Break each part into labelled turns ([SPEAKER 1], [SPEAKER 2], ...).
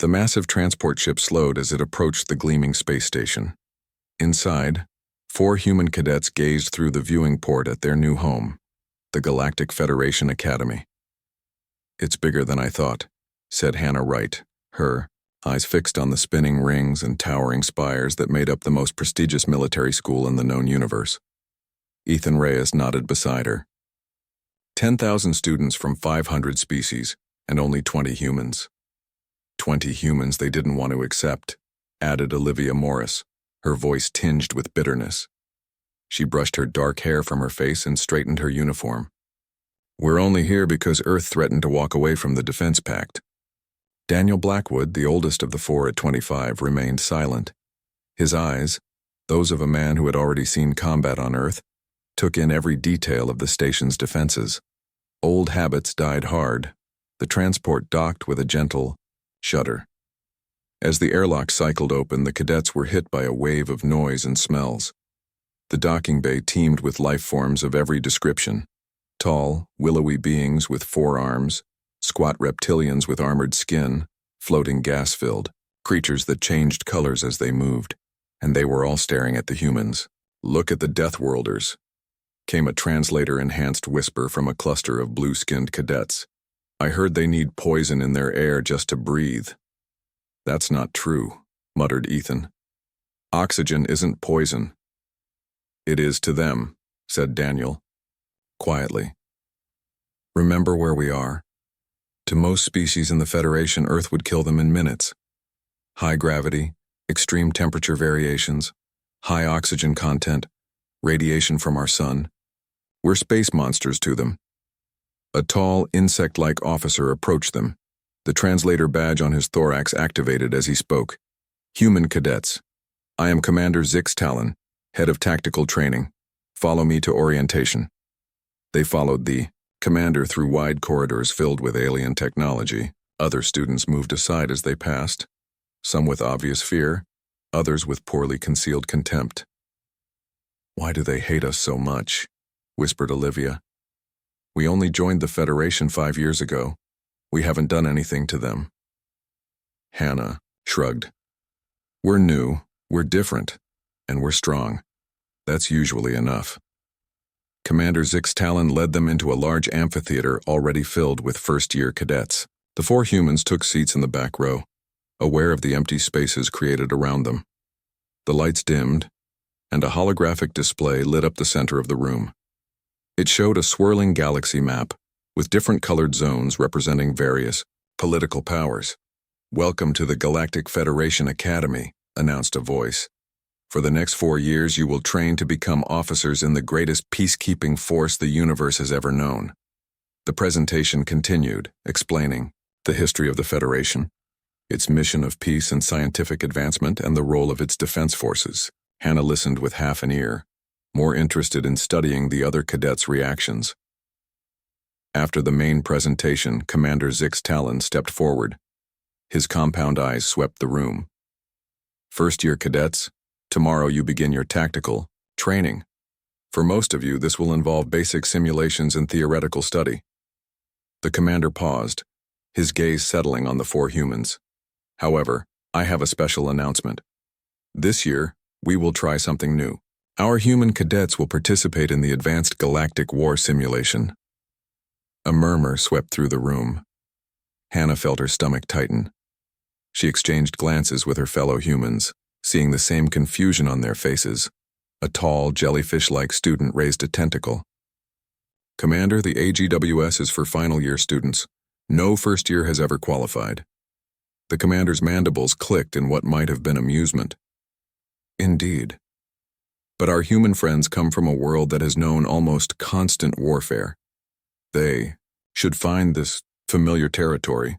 [SPEAKER 1] The massive transport ship slowed as it approached the gleaming space station. Inside, 4 human cadets gazed through the viewing port at their new home, the Galactic Federation Academy. "It's bigger than I thought," said Hannah Wright, her eyes fixed on the spinning rings and towering spires that made up the most prestigious military school in the known universe. Ethan Reyes nodded beside her. 10,000 students from 500 species, and only 20 humans. 20 humans they didn't want to accept, added Olivia Morris, her voice tinged with bitterness. She brushed her dark hair from her face and straightened her uniform. "We're only here because Earth threatened to walk away from the Defense Pact." Daniel Blackwood, the oldest of the 4 at 25, remained silent. His eyes, those of a man who had already seen combat on Earth, took in every detail of the station's defenses. Old habits died hard. The transport docked with a gentle shudder. As the airlock cycled open, the cadets were hit by a wave of noise and smells. The docking bay teemed with life forms of every description. Tall, willowy beings with 4 arms, squat reptilians with armored skin, floating gas-filled, creatures that changed colors as they moved, and they were all staring at the humans. "Look at the Deathworlders," came a translator-enhanced whisper from a cluster of blue-skinned cadets. "I heard they need poison in their air just to breathe." "That's not true," muttered Ethan. "Oxygen isn't poison." "It is to them," said Daniel, quietly. "Remember where we are. To most species in the Federation, Earth would kill them in minutes. High gravity, extreme temperature variations, high oxygen content, radiation from our sun. We're space monsters to them." A tall, insect-like officer approached them. The translator badge on his thorax activated as he spoke. "Human cadets. I am Commander Zix Talon, head of tactical training. Follow me to orientation." They followed the commander through wide corridors filled with alien technology. Other students moved aside as they passed, some with obvious fear, others with poorly concealed contempt. "Why do they hate us so much?" whispered Olivia. "We only joined the Federation 5 years ago. We haven't done anything to them." Hannah shrugged. "We're new, we're different, and we're strong. That's usually enough." Commander Zix Talon led them into a large amphitheater already filled with first-year cadets. The 4 humans took seats in the back row, aware of the empty spaces created around them. The lights dimmed, and a holographic display lit up the center of the room. It showed a swirling galaxy map, with different colored zones representing various political powers. "Welcome to the Galactic Federation Academy," announced a voice. "For the next 4 years, you will train to become officers in the greatest peacekeeping force the universe has ever known." The presentation continued, explaining the history of the Federation, its mission of peace and scientific advancement, and the role of its defense forces. Hannah listened with half an ear, more interested in studying the other cadets' reactions. After the main presentation, Commander Zix Talon stepped forward. His compound eyes swept the room. "First-year cadets, tomorrow you begin your tactical training. For most of you, this will involve basic simulations and theoretical study." The commander paused, his gaze settling on the 4 humans. "However, I have a special announcement. This year, we will try something new. Our human cadets will participate in the Advanced Galactic War Simulation." A murmur swept through the room. Hannah felt her stomach tighten. She exchanged glances with her fellow humans, seeing the same confusion on their faces. A tall, jellyfish-like student raised a tentacle. "Commander, the AGWS is for final-year students. No first year has ever qualified." The commander's mandibles clicked in what might have been amusement. "Indeed. But our human friends come from a world that has known almost constant warfare. They should find this familiar territory."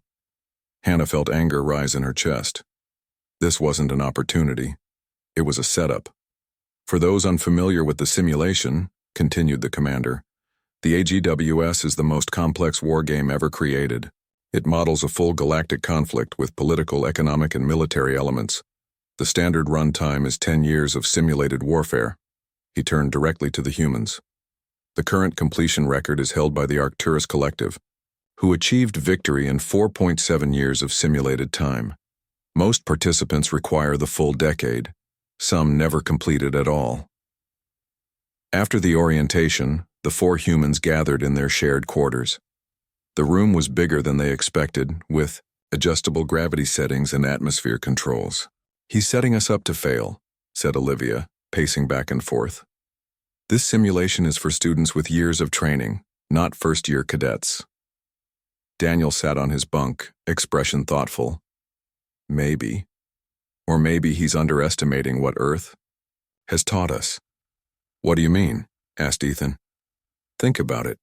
[SPEAKER 1] Hannah felt anger rise in her chest. This wasn't an opportunity. It was a setup. "For those unfamiliar with the simulation," continued the commander, "the AGWS is the most complex war game ever created. It models a full galactic conflict with political, economic, and military elements. The standard run time is 10 years of simulated warfare." He turned directly to the humans. "The current completion record is held by the Arcturus Collective, who achieved victory in 4.7 years of simulated time. Most participants require the full decade. Some never complete it at all. After the orientation, the 4 humans gathered in their shared quarters. The room was bigger than they expected, with adjustable gravity settings and atmosphere controls. "He's setting us up to fail," said Olivia, pacing back and forth. "This simulation is for students with years of training, not first-year cadets." Daniel sat on his bunk, expression thoughtful. Maybe. Or maybe he's underestimating what Earth has taught us. "What do you mean?" asked Ethan. "Think about it.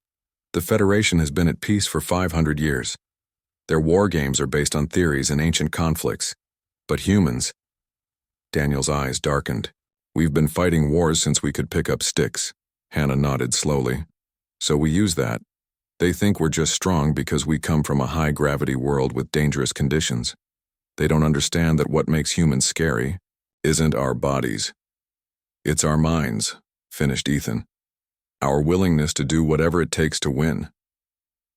[SPEAKER 1] The Federation has been at peace for 500 years. Their war games are based on theories and ancient conflicts. But humans..." Daniel's eyes darkened. "We've been fighting wars since we could pick up sticks." Hannah nodded slowly. "So we use that. They think we're just strong because we come from a high-gravity world with dangerous conditions. They don't understand that what makes humans scary isn't our bodies. It's our minds," finished Ethan. "Our willingness to do whatever it takes to win."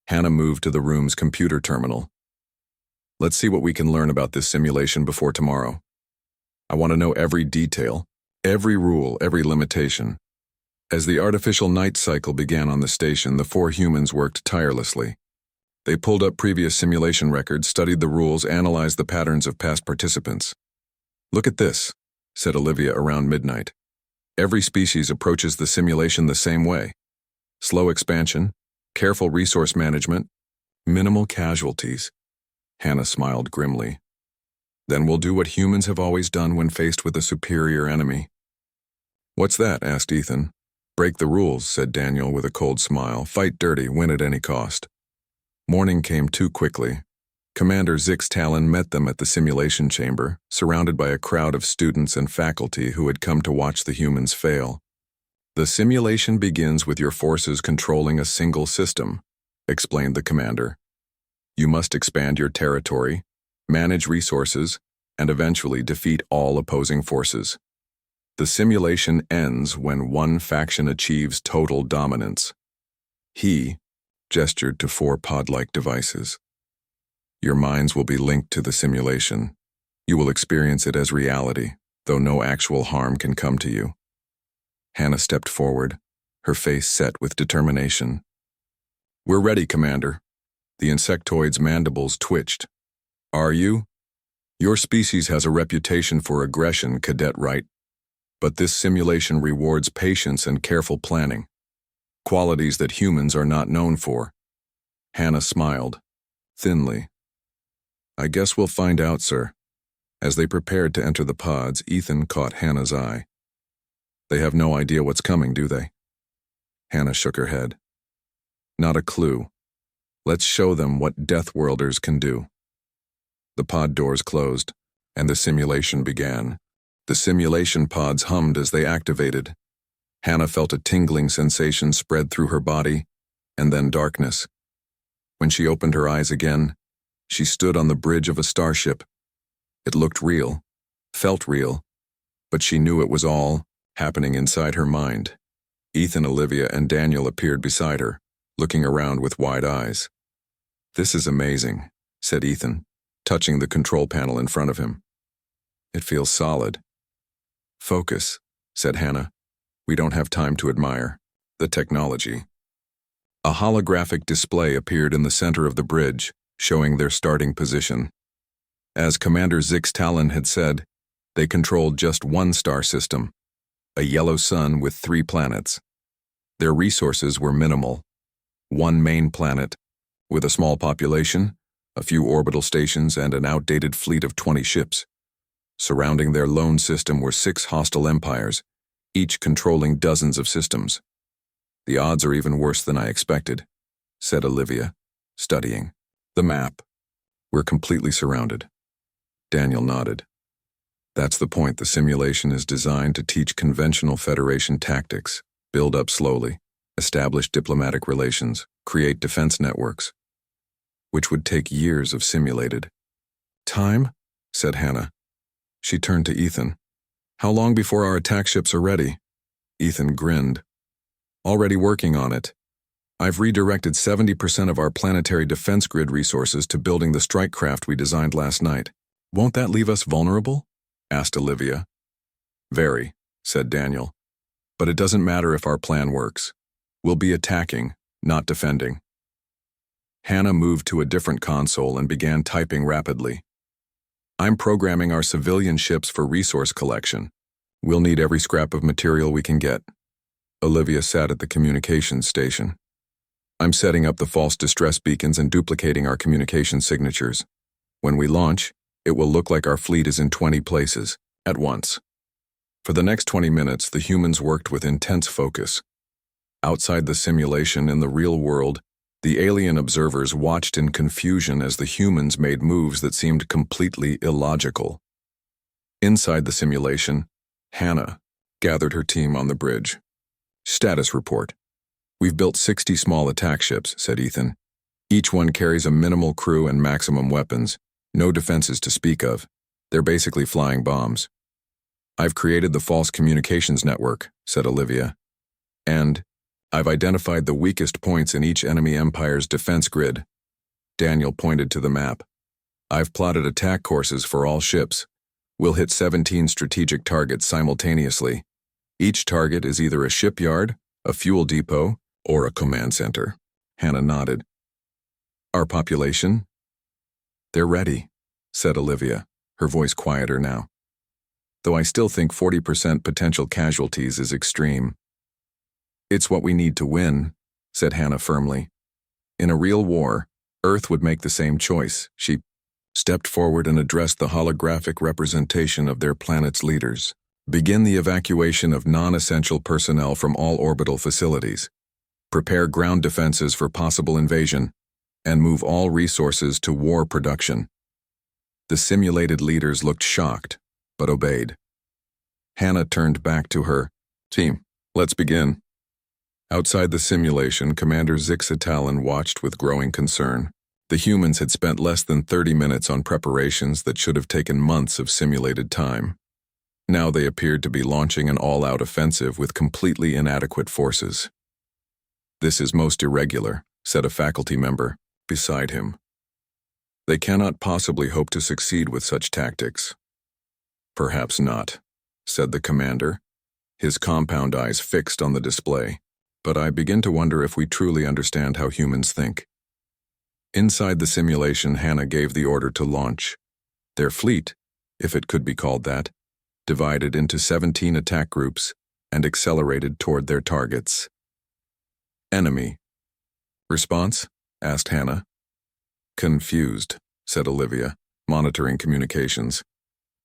[SPEAKER 1] Hannah moved to the room's computer terminal. "Let's see what we can learn about this simulation before tomorrow. I want to know every detail, every rule, every limitation." As the artificial night cycle began on the station, the 4 humans worked tirelessly. They pulled up previous simulation records, studied the rules, analyzed the patterns of past participants. "Look at this," said Olivia around midnight. "Every species approaches the simulation the same way. Slow expansion, careful resource management, minimal casualties." Hannah smiled grimly. "Then we'll do what humans have always done when faced with a superior enemy." "What's that?" asked Ethan. "Break the rules," said Daniel with a cold smile. "Fight dirty, win at any cost." Morning came too quickly. Commander Zix Talon met them at the simulation chamber, surrounded by a crowd of students and faculty who had come to watch the humans fail. "The simulation begins with your forces controlling a single system," explained the commander. "You must expand your territory, manage resources, and eventually defeat all opposing forces. The simulation ends when one faction achieves total dominance." He gestured to 4 pod-like devices. "Your minds will be linked to the simulation. You will experience it as reality, though no actual harm can come to you." Hannah stepped forward, her face set with determination. "We're ready, Commander." The insectoid's mandibles twitched. "Are you? Your species has a reputation for aggression, Cadet Wright. But this simulation rewards patience and careful planning, qualities that humans are not known for." Hannah smiled, thinly. "I guess we'll find out, sir." As they prepared to enter the pods, Ethan caught Hannah's eye. "They have no idea what's coming, do they?" Hannah shook her head. "Not a clue. Let's show them what Deathworlders can do." The pod doors closed, and the simulation began. The simulation pods hummed as they activated. Hannah felt a tingling sensation spread through her body, and then darkness. When she opened her eyes again, she stood on the bridge of a starship. It looked real, felt real, but she knew it was all happening inside her mind. Ethan, Olivia, and Daniel appeared beside her, looking around with wide eyes. "This is amazing," said Ethan, touching the control panel in front of him. "It feels solid." "Focus," said Hannah. "We don't have time to admire the technology." A holographic display appeared in the center of the bridge, showing their starting position. As Commander Zix Talon had said, they controlled just one star system, a yellow sun with 3 planets. Their resources were minimal. One main planet, with a small population, a few orbital stations, and an outdated fleet of 20 ships. Surrounding their lone system were 6 hostile empires, each controlling dozens of systems. "The odds are even worse than I expected," said Olivia, studying the map. "We're completely surrounded." Daniel nodded. "That's the point. The simulation is designed to teach conventional Federation tactics, build up slowly, establish diplomatic relations, create defense networks, which would take years of simulated time," said Hannah. She turned to Ethan. "How long before our attack ships are ready?" Ethan grinned. "Already working on it. I've redirected 70% of our planetary defense grid resources to building the strike craft we designed last night. Won't that leave us vulnerable? Asked Olivia. Very, said Daniel. But it doesn't matter if our plan works. We'll be attacking, not defending. Hannah moved to a different console and began typing rapidly. I'm programming our civilian ships for resource collection. We'll need every scrap of material we can get. Olivia sat at the communications station. I'm setting up the false distress beacons and duplicating our communication signatures. When we launch, it will look like our fleet is in 20 places, at once. For the next 20 minutes, the humans worked with intense focus. Outside the simulation in the real world, the alien observers watched in confusion as the humans made moves that seemed completely illogical. Inside the simulation, Hannah gathered her team on the bridge. Status report. We've built 60 small attack ships, said Ethan. Each one carries a minimal crew and maximum weapons, no defenses to speak of. They're basically flying bombs. I've created the false communications network, said Olivia. And I've identified the weakest points in each enemy empire's defense grid. Daniel pointed to the map. I've plotted attack courses for all ships. We'll hit 17 strategic targets simultaneously. Each target is either a shipyard, a fuel depot, or a command center. Hannah nodded. Our population? They're ready, said Olivia, her voice quieter now. Though I still think 40% potential casualties is extreme. It's what we need to win, said Hannah firmly. In a real war, Earth would make the same choice. She stepped forward and addressed the holographic representation of their planet's leaders. Begin the evacuation of non-essential personnel from all orbital facilities. Prepare ground defenses for possible invasion, and move all resources to war production. The simulated leaders looked shocked, but obeyed. Hannah turned back to her team. Let's begin. Outside the simulation, Commander Zixatalin watched with growing concern. The humans had spent less than 30 minutes on preparations that should have taken months of simulated time. Now they appeared to be launching an all-out offensive with completely inadequate forces. This is most irregular, said a faculty member beside him. They cannot possibly hope to succeed with such tactics. Perhaps not, said the commander, his compound eyes fixed on the display. But I begin to wonder if we truly understand how humans think. Inside the simulation, Hannah gave the order to launch. Their fleet, if it could be called that, divided into 17 attack groups and accelerated toward their targets. Enemy. Response? Asked Hannah. Confused, said Olivia, monitoring communications.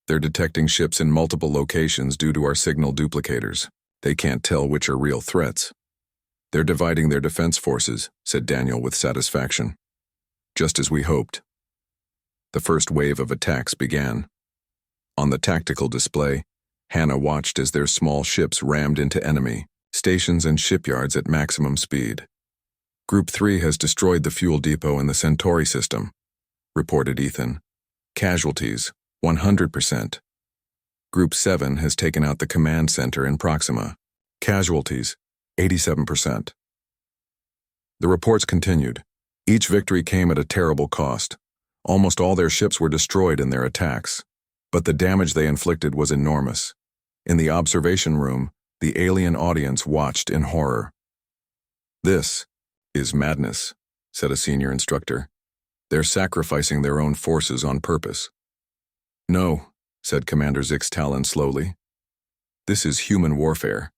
[SPEAKER 1] They're detecting ships in multiple locations due to our signal duplicators. They can't tell which are real threats. They're dividing their defense forces, said Daniel with satisfaction. Just as we hoped. The first wave of attacks began. On the tactical display, Hannah watched as their small ships rammed into enemy stations and shipyards at maximum speed. Group 3 has destroyed the fuel depot in the Centauri system, reported Ethan. Casualties, 100%. Group 7 has taken out the command center in Proxima. Casualties, 87%. The reports continued. Each victory came at a terrible cost. Almost all their ships were destroyed in their attacks. But the damage they inflicted was enormous. In the observation room, the alien audience watched in horror. This is madness, said a senior instructor. They're sacrificing their own forces on purpose. No, said Commander Zixatalin slowly. This is human warfare.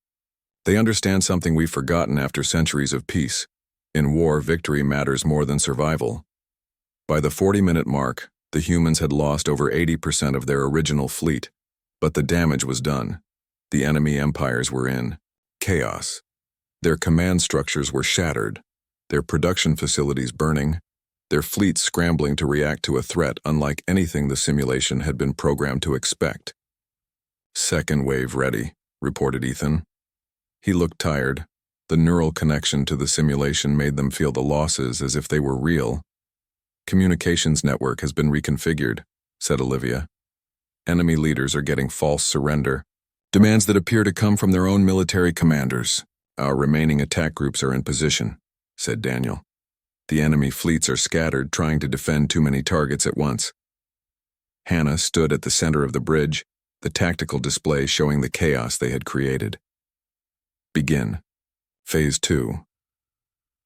[SPEAKER 1] They understand something we've forgotten after centuries of peace. In war, victory matters more than survival. By the 40-minute mark, the humans had lost over 80% of their original fleet, but the damage was done. The enemy empires were in chaos. Their command structures were shattered, their production facilities burning, their fleets scrambling to react to a threat unlike anything the simulation had been programmed to expect. Second wave ready, reported Ethan. He looked tired. The neural connection to the simulation made them feel the losses as if they were real. Communications network has been reconfigured, said Olivia. Enemy leaders are getting false surrender, demands that appear to come from their own military commanders. Our remaining attack groups are in position, said Daniel. The enemy fleets are scattered, trying to defend too many targets at once. Hannah stood at the center of the bridge, the tactical display showing the chaos they had created. Begin. Phase 2.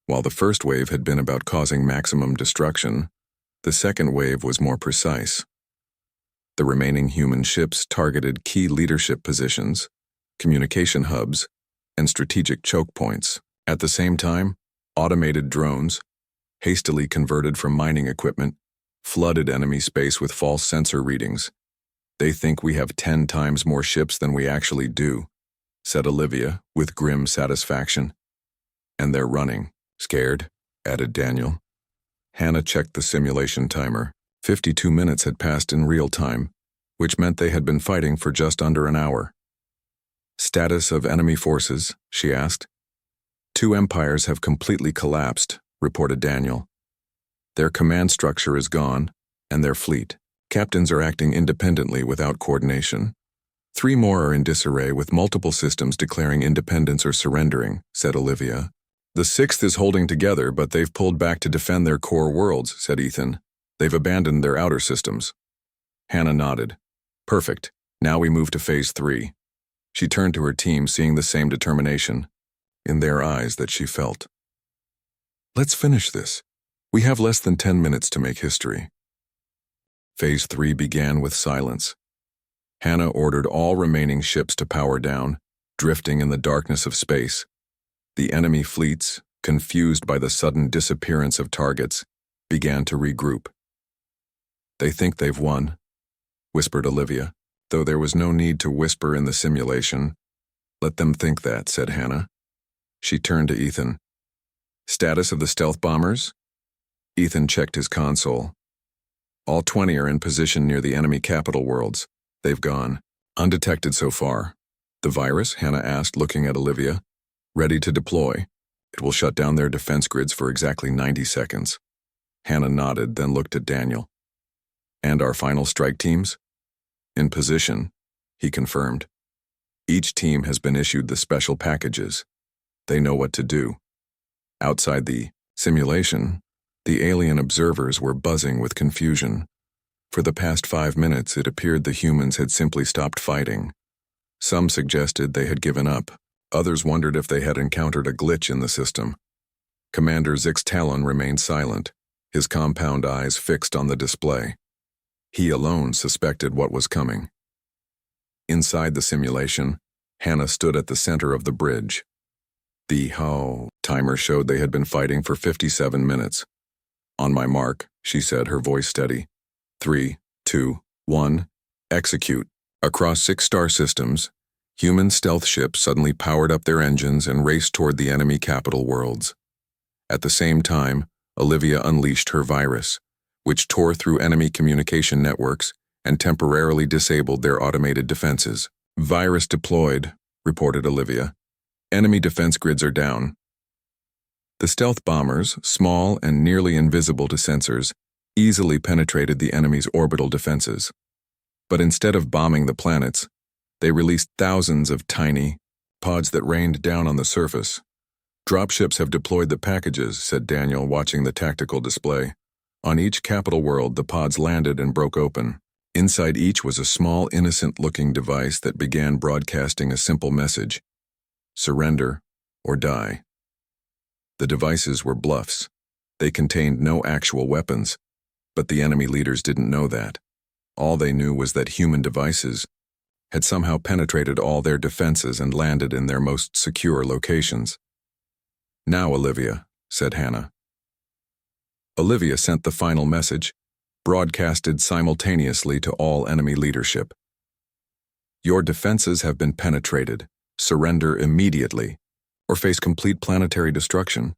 [SPEAKER 1] While the first wave had been about causing maximum destruction, the second wave was more precise. The remaining human ships targeted key leadership positions, communication hubs, and strategic choke points. At the same time, automated drones, hastily converted from mining equipment, flooded enemy space with false sensor readings. "They think we have 10 times more ships than we actually do," said Olivia with grim satisfaction. "And they're running. Scared," added Daniel. Hannah checked the simulation timer. 52 minutes had passed in real time, which meant they had been fighting for just under an hour. "Status of enemy forces?" she asked. "Two empires have completely collapsed," reported Daniel. "Their command structure is gone, and their fleet. Captains are acting independently without coordination. 3 more are in disarray with multiple systems declaring independence or surrendering," said Olivia. "The 6th is holding together, but they've pulled back to defend their core worlds," said Ethan. "They've abandoned their outer systems." Hannah nodded. "Perfect. Now we move to Phase 3. She turned to her team, seeing the same determination in their eyes that she felt. "Let's finish this. We have less than 10 minutes to make history." Phase 3 began with silence. Hannah ordered all remaining ships to power down, drifting in the darkness of space. The enemy fleets, confused by the sudden disappearance of targets, began to regroup. "They think they've won," whispered Olivia, though there was no need to whisper in the simulation. "Let them think that," said Hannah. She turned to Ethan. "Status of the stealth bombers?" Ethan checked his console. "All 20 are in position near the enemy capital worlds. They've gone. Undetected so far." "The virus?" Hannah asked, looking at Olivia. "Ready to deploy. It will shut down their defense grids for exactly 90 seconds. Hannah nodded, then looked at Daniel. "And our final strike teams?" "In position," he confirmed. "Each team has been issued the special packages. They know what to do." Outside the simulation, the alien observers were buzzing with confusion. For the past 5 minutes, it appeared the humans had simply stopped fighting. Some suggested they had given up. Others wondered if they had encountered a glitch in the system. Commander Zix Talon remained silent, his compound eyes fixed on the display. He alone suspected what was coming. Inside the simulation, Hannah stood at the center of the bridge. The timer showed they had been fighting for 57 minutes. "On my mark," she said, her voice steady. 3, 2, 1, execute. Across 6 star systems, human stealth ships suddenly powered up their engines and raced toward the enemy capital worlds. At the same time, Olivia unleashed her virus, which tore through enemy communication networks and temporarily disabled their automated defenses. "Virus deployed," reported Olivia. "Enemy defense grids are down." The stealth bombers, small and nearly invisible to sensors, easily penetrated the enemy's orbital defenses. But instead of bombing the planets, they released thousands of tiny pods that rained down on the surface. "Dropships have deployed the packages," said Daniel, watching the tactical display. On each capital world, the pods landed and broke open. Inside each was a small, innocent-looking device that began broadcasting a simple message: "Surrender or die." The devices were bluffs. They contained no actual weapons, but the enemy leaders didn't know that. All they knew was that human devices had somehow penetrated all their defenses and landed in their most secure locations. "Now, Olivia," said Hannah. Olivia sent the final message, broadcasted simultaneously to all enemy leadership. "Your defenses have been penetrated. Surrender immediately, or face complete planetary destruction.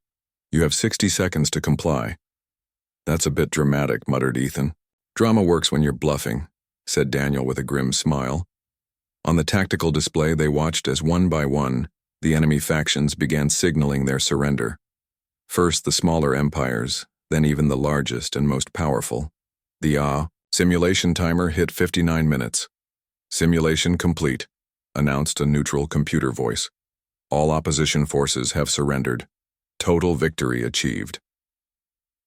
[SPEAKER 1] You have 60 seconds to comply." "That's a bit dramatic," muttered Ethan. "Drama works when you're bluffing," said Daniel with a grim smile. On the tactical display, they watched as one by one, the enemy factions began signaling their surrender. First the smaller empires, then even the largest and most powerful. The simulation timer hit 59 minutes. "Simulation complete," announced a neutral computer voice. "All opposition forces have surrendered. Total victory achieved."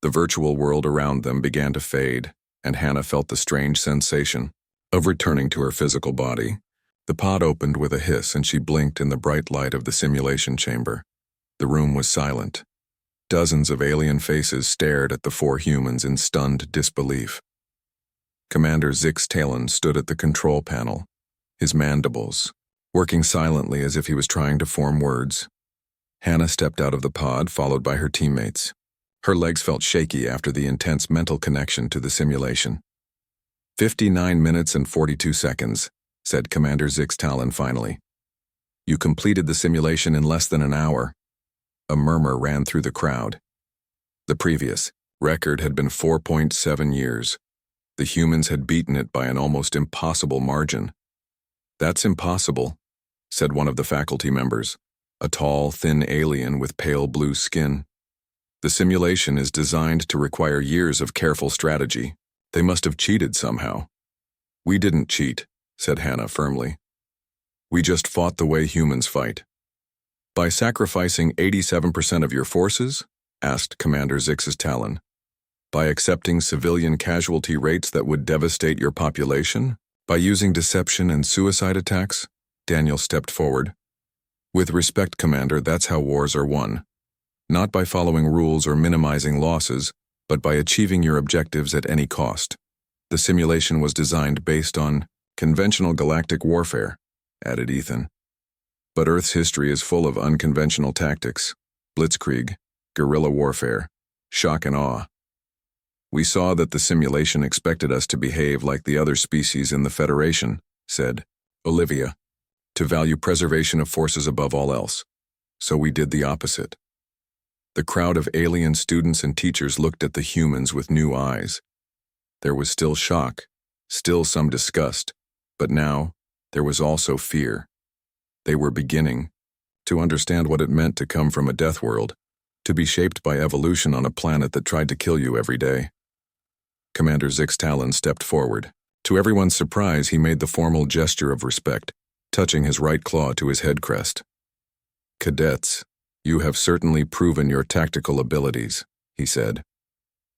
[SPEAKER 1] The virtual world around them began to fade, and Hannah felt the strange sensation of returning to her physical body. The pod opened with a hiss and she blinked in the bright light of the simulation chamber. The room was silent. Dozens of alien faces stared at the four humans in stunned disbelief. Commander Zix Talon stood at the control panel, his mandibles working silently as if he was trying to form words. Hannah stepped out of the pod, followed by her teammates. Her legs felt shaky after the intense mental connection to the simulation. 59 minutes and 42 seconds, said Commander Zix Talon finally. You completed the simulation in less than an hour. A murmur ran through the crowd. The previous record had been 4.7 years. The humans had beaten it by an almost impossible margin. That's impossible, said one of the faculty members, a tall, thin alien with pale blue skin. The simulation is designed to require years of careful strategy. They must have cheated somehow. We didn't cheat, said Hannah firmly. We just fought the way humans fight. By sacrificing 87% of your forces? Asked Commander Zix's Talon. By accepting civilian casualty rates that would devastate your population? By using deception and suicide attacks? Daniel stepped forward. With respect, Commander, that's how wars are won. Not by following rules or minimizing losses, but by achieving your objectives at any cost. The simulation was designed based on conventional galactic warfare, added Ethan. But Earth's history is full of unconventional tactics, blitzkrieg, guerrilla warfare, shock and awe. We saw that the simulation expected us to behave like the other species in the Federation, said Olivia, to value preservation of forces above all else. So we did the opposite. The crowd of alien students and teachers looked at the humans with new eyes. There was still shock, still some disgust, but now there was also fear. They were beginning to understand what it meant to come from a death world, to be shaped by evolution on a planet that tried to kill you every day. Commander Zix Talon stepped forward. To everyone's surprise, he made the formal gesture of respect, touching his right claw to his head crest. Cadets, you have certainly proven your tactical abilities, he said.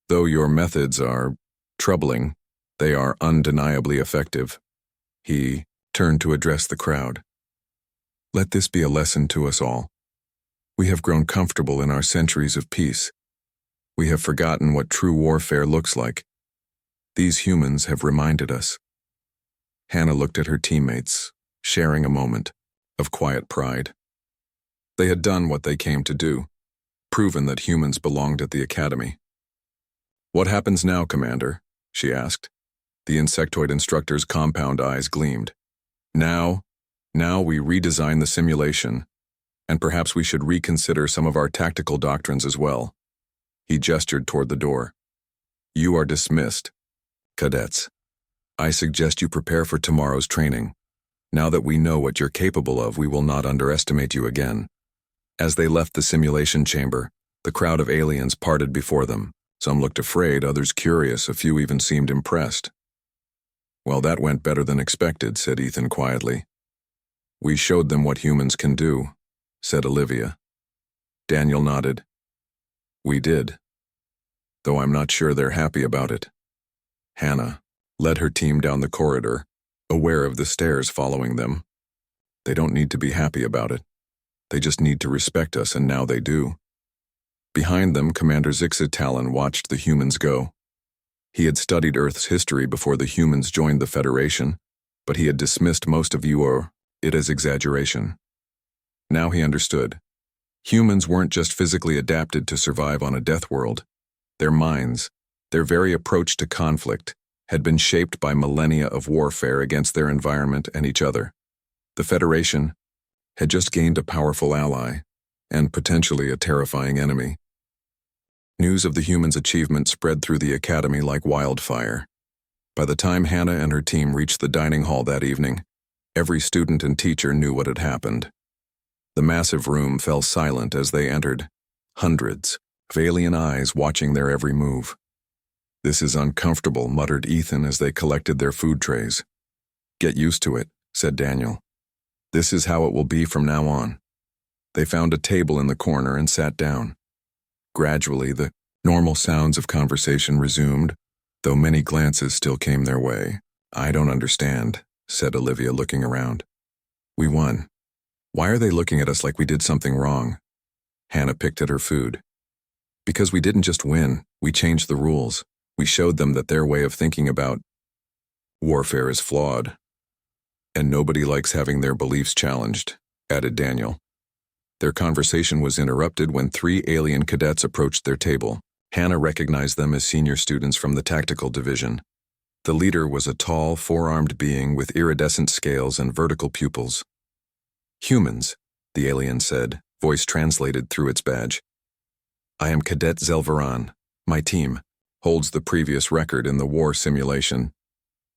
[SPEAKER 1] Though your methods are troubling, they are undeniably effective. He turned to address the crowd. Let this be a lesson to us all. We have grown comfortable in our centuries of peace. We have forgotten what true warfare looks like. These humans have reminded us. Hannah looked at her teammates, sharing a moment of quiet pride. They had done what they came to do, proven that humans belonged at the academy. What happens now, Commander? She asked. The insectoid instructor's compound eyes gleamed. Now we redesign the simulation, and perhaps we should reconsider some of our tactical doctrines as well. He gestured toward the door. You are dismissed. Cadets, I suggest you prepare for tomorrow's training. Now that we know what you're capable of, we will not underestimate you again. As they left the simulation chamber, the crowd of aliens parted before them. Some looked afraid, others curious, a few even seemed impressed. Well, that went better than expected, said Ethan quietly. We showed them what humans can do, said Olivia. Daniel nodded. We did. Though I'm not sure they're happy about it. Hannah led her team down the corridor, aware of the stares following them. They don't need to be happy about it. They just need to respect us, and now they do. Behind them, Commander Zix Talon watched the humans go. He had studied Earth's history before the humans joined the Federation, but he had dismissed most of it as exaggeration. Now he understood. Humans weren't just physically adapted to survive on a death world. Their minds, their very approach to conflict, had been shaped by millennia of warfare against their environment and each other. The Federation had just gained a powerful ally, and potentially a terrifying enemy. News of the humans' achievement spread through the academy like wildfire. By the time Hannah and her team reached the dining hall that evening, every student and teacher knew what had happened. The massive room fell silent as they entered, hundreds of alien eyes watching their every move. This is uncomfortable, muttered Ethan as they collected their food trays. Get used to it, said Daniel. This is how it will be from now on. They found a table in the corner and sat down. Gradually, the normal sounds of conversation resumed, though many glances still came their way. "I don't understand," said Olivia, looking around. "We won. Why are they looking at us like we did something wrong?" Hannah picked at her food. "Because we didn't just win, we changed the rules. We showed them that their way of thinking about warfare is flawed. And nobody likes having their beliefs challenged," added Daniel. Their conversation was interrupted when 3 alien cadets approached their table. Hannah recognized them as senior students from the tactical division. The leader was a tall, 4-armed being with iridescent scales and vertical pupils. "Humans," the alien said, voice translated through its badge. "I am Cadet Zelvaran. My team holds the previous record in the war simulation."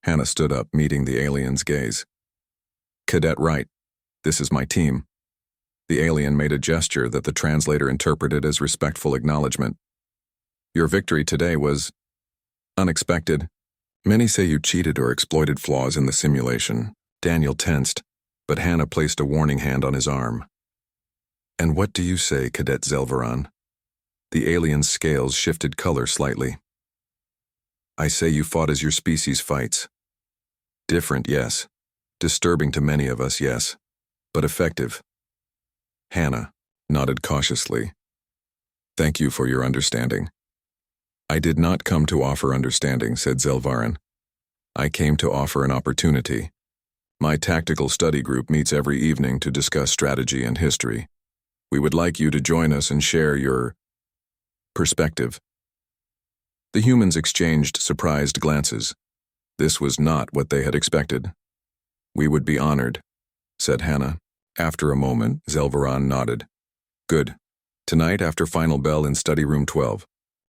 [SPEAKER 1] Hannah stood up, meeting the alien's gaze. "Cadet Wright, this is my team." The alien made a gesture that the translator interpreted as respectful acknowledgement. "Your victory today was unexpected. Many say you cheated or exploited flaws in the simulation." Daniel tensed, but Hannah placed a warning hand on his arm. "And what do you say, Cadet Zelvaran?" The alien's scales shifted color slightly. "I say you fought as your species fights. Different, yes. Disturbing to many of us, yes. But effective." Hannah nodded cautiously. "Thank you for your understanding." "I did not come to offer understanding," said Zelvaran. "I came to offer an opportunity. My tactical study group meets every evening to discuss strategy and history. We would like you to join us and share your perspective." The humans exchanged surprised glances. This was not what they had expected. "We would be honored," said Hannah. After a moment, Zelvaran nodded. "Good. Tonight, after final bell in study room 12.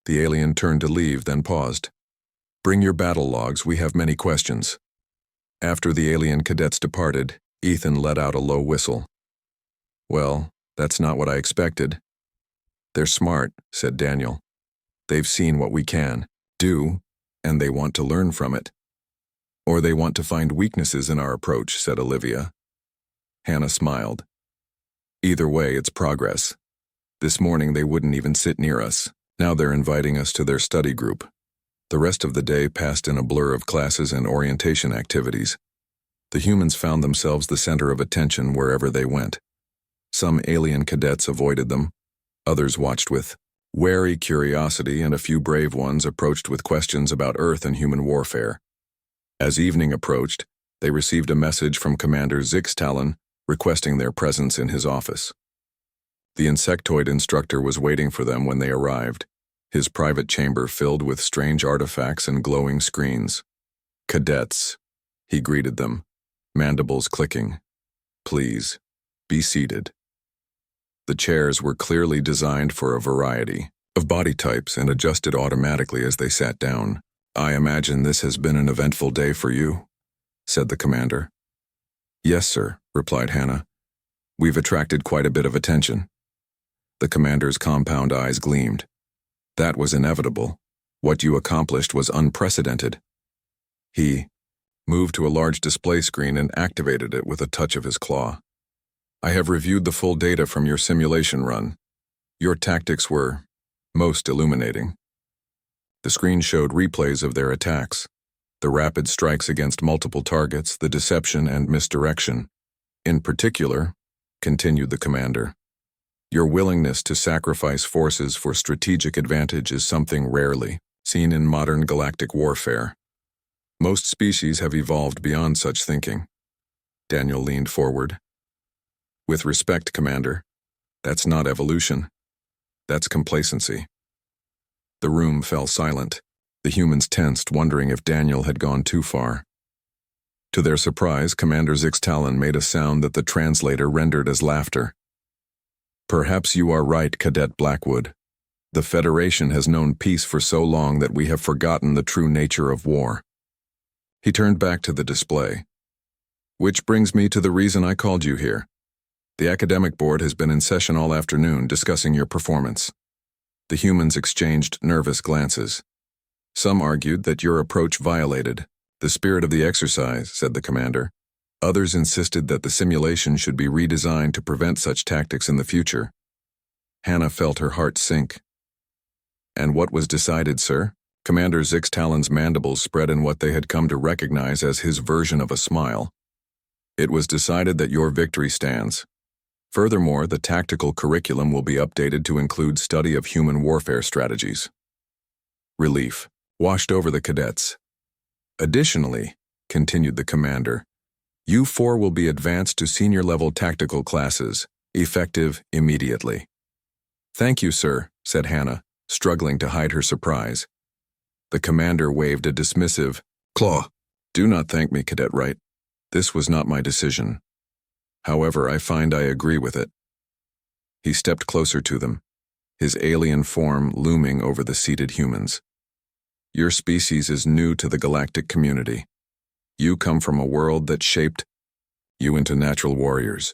[SPEAKER 1] The alien turned to leave, then paused. "Bring your battle logs, we have many questions." After the alien cadets departed, Ethan let out a low whistle. "Well, that's not what I expected." "They're smart," said Daniel. "They've seen what we can do, and they want to learn from it. Or they want to find weaknesses in our approach," said Olivia. Hannah smiled. "Either way, it's progress. This morning they wouldn't even sit near us. Now they're inviting us to their study group." The rest of the day passed in a blur of classes and orientation activities. The humans found themselves the center of attention wherever they went. Some alien cadets avoided them. Others watched with wary curiosity, and a few brave ones approached with questions about Earth and human warfare. As evening approached, they received a message from Commander Zixtalan requesting their presence in his office. The insectoid instructor was waiting for them when they arrived, his private chamber filled with strange artifacts and glowing screens. "Cadets," he greeted them, mandibles clicking. "Please, be seated." The chairs were clearly designed for a variety of body types and adjusted automatically as they sat down. "I imagine this has been an eventful day for you," said the commander. "Yes, sir," replied Hannah. "We've attracted quite a bit of attention." The commander's compound eyes gleamed. "That was inevitable. What you accomplished was unprecedented." He moved to a large display screen and activated it with a touch of his claw. "I have reviewed the full data from your simulation run. Your tactics were most illuminating." The screen showed replays of their attacks, the rapid strikes against multiple targets, the deception and misdirection. "In particular," continued the commander, "your willingness to sacrifice forces for strategic advantage is something rarely seen in modern galactic warfare. Most species have evolved beyond such thinking." Daniel leaned forward. "With respect, Commander, that's not evolution. That's complacency." The room fell silent. The humans tensed, wondering if Daniel had gone too far. To their surprise, Commander Zixtalan made a sound that the translator rendered as laughter. "Perhaps you are right, Cadet Blackwood. The Federation has known peace for so long that we have forgotten the true nature of war." He turned back to the display. "Which brings me to the reason I called you here. The academic board has been in session all afternoon discussing your performance." The humans exchanged nervous glances. "Some argued that your approach violated the spirit of the exercise," said the commander. "Others insisted that the simulation should be redesigned to prevent such tactics in the future." Hannah felt her heart sink. "And what was decided, sir?" Commander Zixtalan's mandibles spread in what they had come to recognize as his version of a smile. It was decided that your victory stands. Furthermore, the tactical curriculum will be updated to include study of human warfare strategies. Relief washed over the cadets. Additionally, continued the commander, you four will be advanced to senior-level tactical classes, effective immediately. Thank you, sir, said Hannah, struggling to hide her surprise. The commander waved a dismissive claw. Do not thank me, Cadet Wright. This was not my decision. However, I find I agree with it. He stepped closer to them, his alien form looming over the seated humans. Your species is new to the galactic community. You come from a world that shaped you into natural warriors.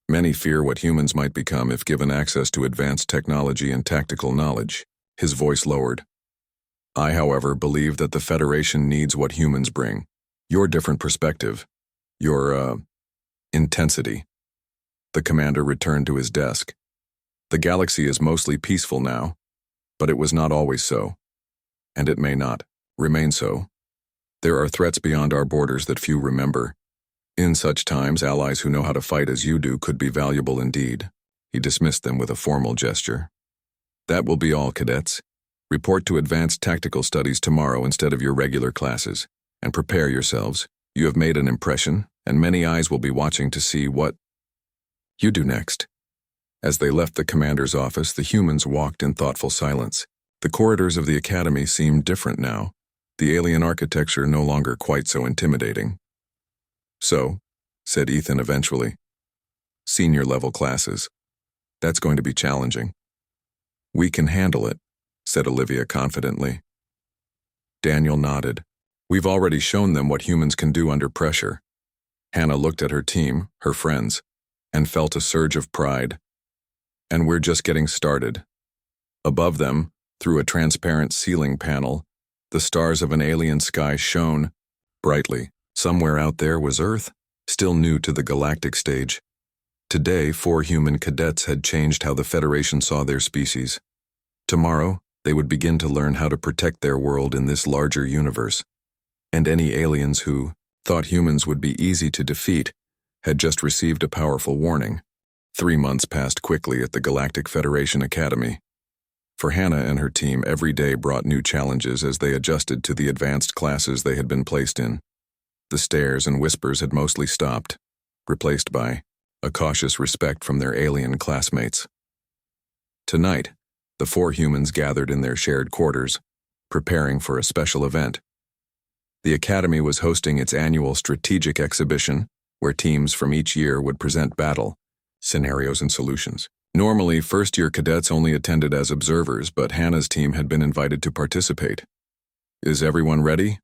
[SPEAKER 1] Many fear what humans might become if given access to advanced technology and tactical knowledge. His voice lowered. I, however, believe that the Federation needs what humans bring. Your different perspective. Your, intensity. The commander returned to his desk. The galaxy is mostly peaceful now, but it was not always so. And it may not remain so. There are threats beyond our borders that few remember. In such times, allies who know how to fight as you do could be valuable indeed. He dismissed them with a formal gesture. That will be all, cadets. Report to advanced tactical studies tomorrow instead of your regular classes, and prepare yourselves. You have made an impression, and many eyes will be watching to see what you do next. As they left the commander's office, the humans walked in thoughtful silence. The corridors of the academy seemed different now, the alien architecture no longer quite so intimidating. So, said Ethan eventually, senior-level classes. That's going to be challenging. We can handle it, said Olivia confidently. Daniel nodded. We've already shown them what humans can do under pressure. Hannah looked at her team, her friends, and felt a surge of pride. And we're just getting started. Above them, through a transparent ceiling panel, the stars of an alien sky shone brightly. Somewhere out there was Earth, still new to the galactic stage. Today, 4 human cadets had changed how the Federation saw their species. Tomorrow, they would begin to learn how to protect their world in this larger universe. And any aliens who thought humans would be easy to defeat had just received a powerful warning. 3 months passed quickly at the Galactic Federation Academy. For Hannah and her team, every day brought new challenges as they adjusted to the advanced classes they had been placed in. The stares and whispers had mostly stopped, replaced by a cautious respect from their alien classmates. Tonight, the 4 humans gathered in their shared quarters, preparing for a special event. The Academy was hosting its annual strategic exhibition, where teams from each year would present battle, scenarios, and solutions. Normally, first-year cadets only attended as observers, but Hannah's team had been invited to participate. Is everyone ready?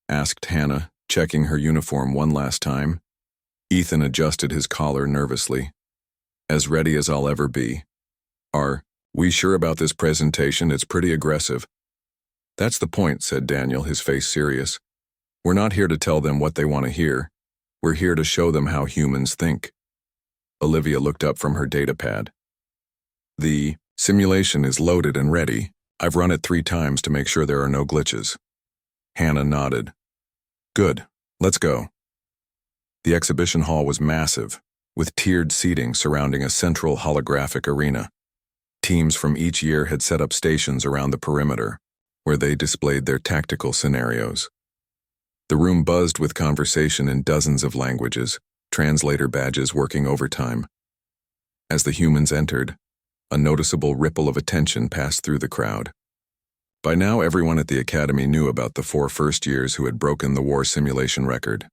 [SPEAKER 1] Asked Hannah, checking her uniform one last time. Ethan adjusted his collar nervously. As ready as I'll ever be. Are we sure about this presentation? It's pretty aggressive. That's the point, said Daniel, his face serious. We're not here to tell them what they want to hear. We're here to show them how humans think. Olivia looked up from her datapad. The simulation is loaded and ready. I've run it 3 times to make sure there are no glitches. Hannah nodded. Good, let's go. The exhibition hall was massive, with tiered seating surrounding a central holographic arena. Teams from each year had set up stations around the perimeter, where they displayed their tactical scenarios. The room buzzed with conversation in dozens of languages, translator badges working overtime. As the humans entered, a noticeable ripple of attention passed through the crowd. By now, everyone at the academy knew about the 4 first years who had broken the war simulation record.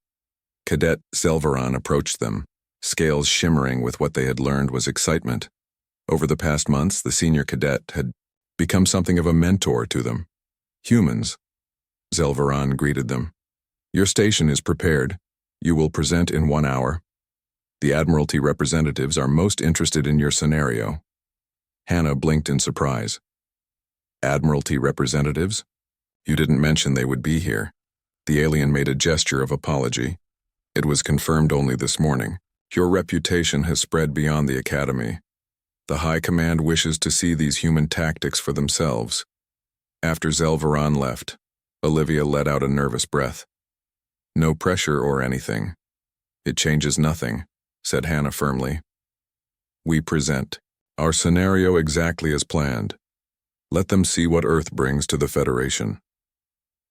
[SPEAKER 1] Cadet Zelvaran approached them, scales shimmering with what they had learned was excitement. Over the past months, the senior cadet had become something of a mentor to them. Humans, Zelvaran greeted them. Your station is prepared. You will present in 1 hour. The Admiralty representatives are most interested in your scenario. Hannah blinked in surprise. Admiralty representatives? You didn't mention they would be here. The alien made a gesture of apology. It was confirmed only this morning. Your reputation has spread beyond the academy. The High Command wishes to see these human tactics for themselves. After Zelveron left, Olivia let out a nervous breath. No pressure or anything. It changes nothing, said Hannah firmly. We present our scenario exactly as planned. Let them see what Earth brings to the Federation.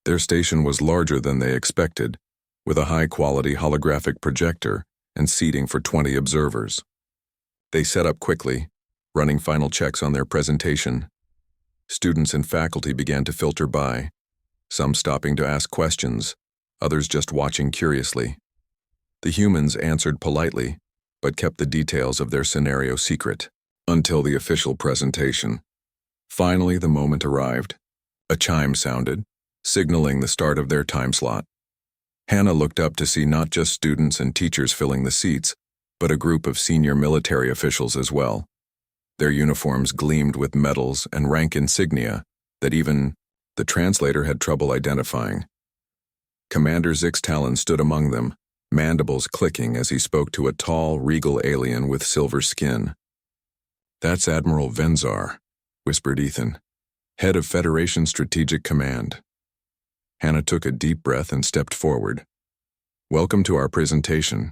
[SPEAKER 1] Their station was larger than they expected, with a high-quality holographic projector and seating for 20 observers. They set up quickly, running final checks on their presentation. Students and faculty began to filter by, some stopping to ask questions, others just watching curiously. The humans answered politely, but kept the details of their scenario secret until the official presentation. Finally, the moment arrived. A chime sounded, signaling the start of their time slot. Hannah looked up to see not just students and teachers filling the seats, but a group of senior military officials as well. Their uniforms gleamed with medals and rank insignia that even the translator had trouble identifying. Commander Zixtalan stood among them, mandibles clicking as he spoke to a tall, regal alien with silver skin. That's Admiral Venzar, whispered Ethan, head of Federation Strategic Command. Hannah took a deep breath and stepped forward. Welcome to our presentation.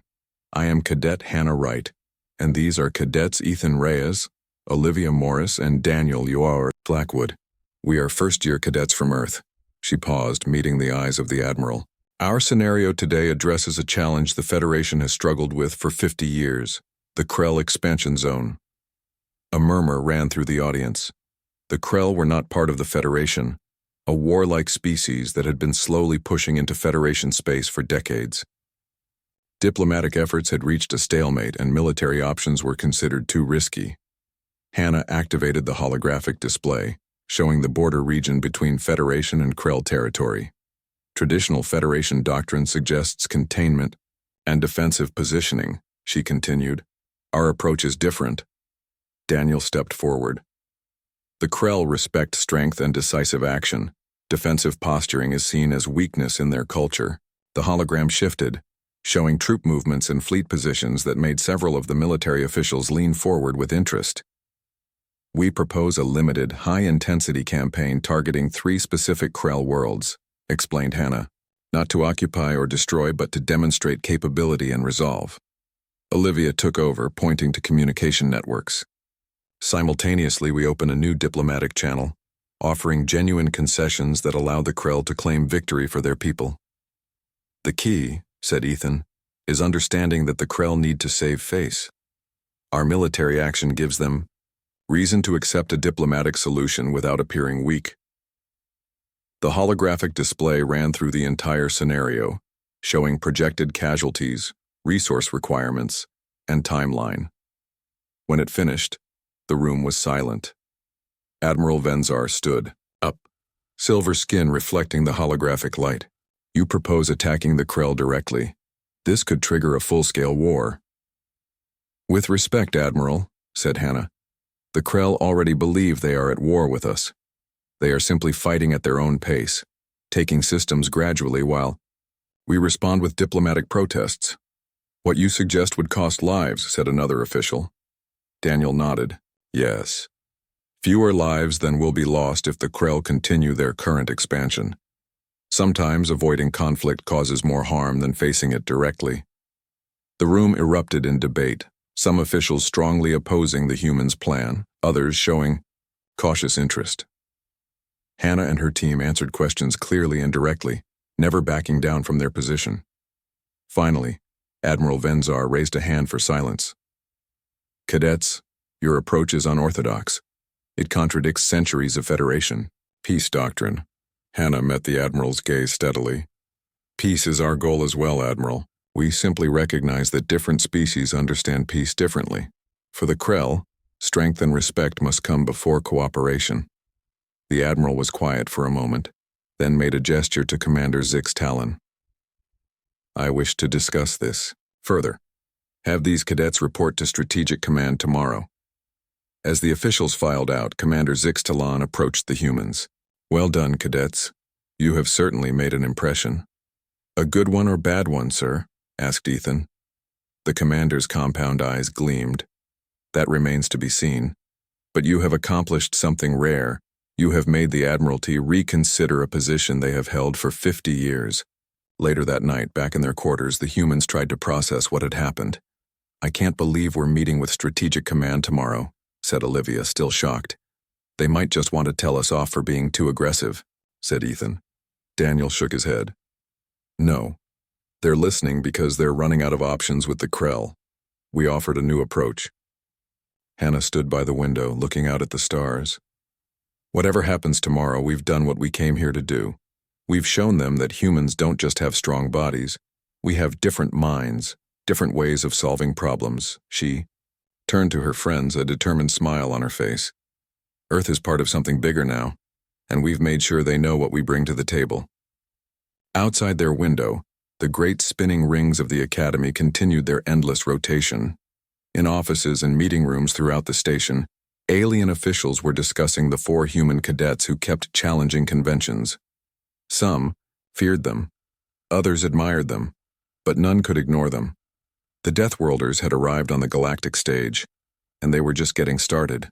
[SPEAKER 1] I am Cadet Hannah Wright, and these are Cadets Ethan Reyes, Olivia Morris, and Daniel Yoar Blackwood. We are first-year cadets from Earth. She paused, meeting the eyes of the Admiral. Our scenario today addresses a challenge the Federation has struggled with for 50 years, the Krell expansion zone. A murmur ran through the audience. The Krell were not part of the Federation, a warlike species that had been slowly pushing into Federation space for decades. Diplomatic efforts had reached a stalemate and military options were considered too risky. Hannah activated the holographic display, showing the border region between Federation and Krell territory. Traditional Federation doctrine suggests containment and defensive positioning, she continued. Our approach is different. Daniel stepped forward. The Krell respect strength and decisive action. Defensive posturing is seen as weakness in their culture. The hologram shifted, showing troop movements and fleet positions that made several of the military officials lean forward with interest. We propose a limited, high-intensity campaign targeting 3 specific Krell worlds, explained Hannah, not to occupy or destroy but to demonstrate capability and resolve. Olivia took over, pointing to communication networks. Simultaneously, we open a new diplomatic channel, offering genuine concessions that allow the Krell to claim victory for their people. The key, said Ethan, is understanding that the Krell need to save face. Our military action gives them reason to accept a diplomatic solution without appearing weak. The holographic display ran through the entire scenario, showing projected casualties, resource requirements, and timeline. When it finished, the room was silent. Admiral Venzar stood up, silver skin reflecting the holographic light. You propose attacking the Krell directly. This could trigger a full-scale war. With respect, Admiral, said Hannah, the Krell already believe they are at war with us. They are simply fighting at their own pace, taking systems gradually while we respond with diplomatic protests. What you suggest would cost lives, said another official. Daniel nodded. Yes. Fewer lives than will be lost if the Krell continue their current expansion. Sometimes avoiding conflict causes more harm than facing it directly. The room erupted in debate, some officials strongly opposing the humans' plan, others showing cautious interest. Hannah and her team answered questions clearly and directly, never backing down from their position. Finally, Admiral Venzar raised a hand for silence. Cadets, your approach is unorthodox. It contradicts centuries of Federation. Peace doctrine. Hannah met the Admiral's gaze steadily. Peace is our goal as well, Admiral. We simply recognize that different species understand peace differently. For the Krell, strength and respect must come before cooperation. The Admiral was quiet for a moment, then made a gesture to Commander Zixtalan. I wish to discuss this further. Have these cadets report to Strategic Command tomorrow. As the officials filed out, Commander Zixtalan approached the humans. Well done, cadets. You have certainly made an impression. A good one or bad one, sir? Asked Ethan. The commander's compound eyes gleamed. That remains to be seen. But you have accomplished something rare. You have made the Admiralty reconsider a position they have held for 50 years. Later that night, back in their quarters, the humans tried to process what had happened. I can't believe we're meeting with Strategic Command tomorrow, said Olivia, still shocked. They might just want to tell us off for being too aggressive, said Ethan. Daniel shook his head. No. They're listening because they're running out of options with the Krell. We offered a new approach. Hannah stood by the window, looking out at the stars. Whatever happens tomorrow, we've done what we came here to do. We've shown them that humans don't just have strong bodies. We have different minds, different ways of solving problems. She turned to her friends, a determined smile on her face. Earth is part of something bigger now, and we've made sure they know what we bring to the table. Outside their window, the great spinning rings of the Academy continued their endless rotation. In offices and meeting rooms throughout the station, alien officials were discussing the 4 human cadets who kept challenging conventions. Some feared them, others admired them, but none could ignore them. The Deathworlders had arrived on the Galactic stage, and they were just getting started.